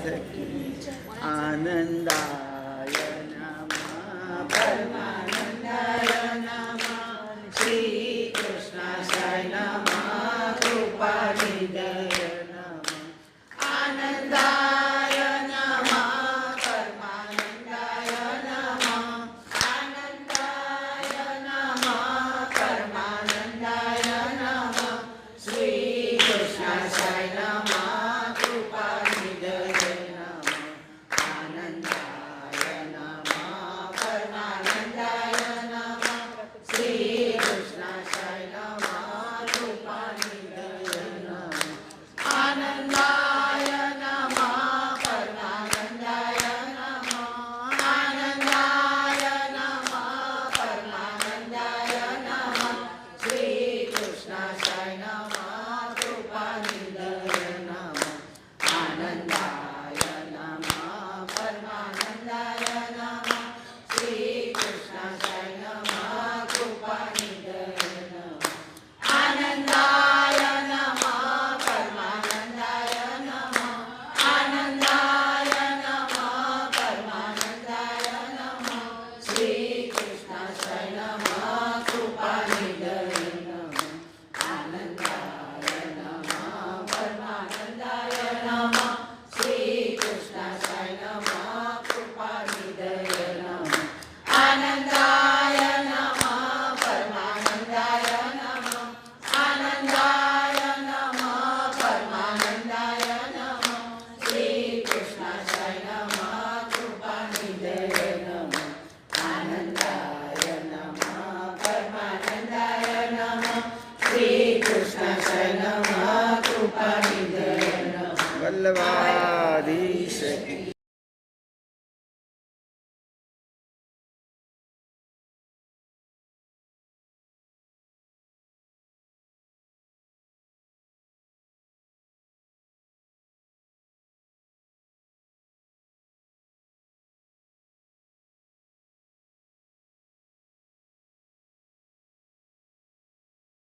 की आनंदाय नमः परमानंदाय नमः श्री कृष्णाय नमः कृपानिधये नमः आनंदाय नमः परमानंदाय नमः आनंदाय नमः परमानंदाय नमः श्री कृष्णाय नमः कृपानिधये नमः आनंदाय नमः परमानंदाय नमः श्री कृष्णाय नमः कृपानिधये नमः आनंदाय नमः परमानंदाय नमः आनंदाय नमः परमानंदाय नमः श्री कृष्णाय नमः कृपानिधये नमः आनंदाय नमः परमानंदाय नमः श्री कृष्णाय नमः कृपानिधये नमः आनंदाय नमः परमानंदाय नमः आनंदाय नमः परमानंदाय नमः श्री कृष्णाय नमः कृपानिधये नमः आनंदाय नमः परमानंदाय नमः श्री कृष्णाय नमः कृपानिधये नमः आनंदाय नमः परमानंदाय नमः आनंदाय नमः परमानंदाय नमः श्री कृष्णाय नमः कृपानिधये नमः आनंदाय नमः परमानंदाय नमः श्री कृष्णाय नमः कृपानिधये नमः वल्लभाधीश की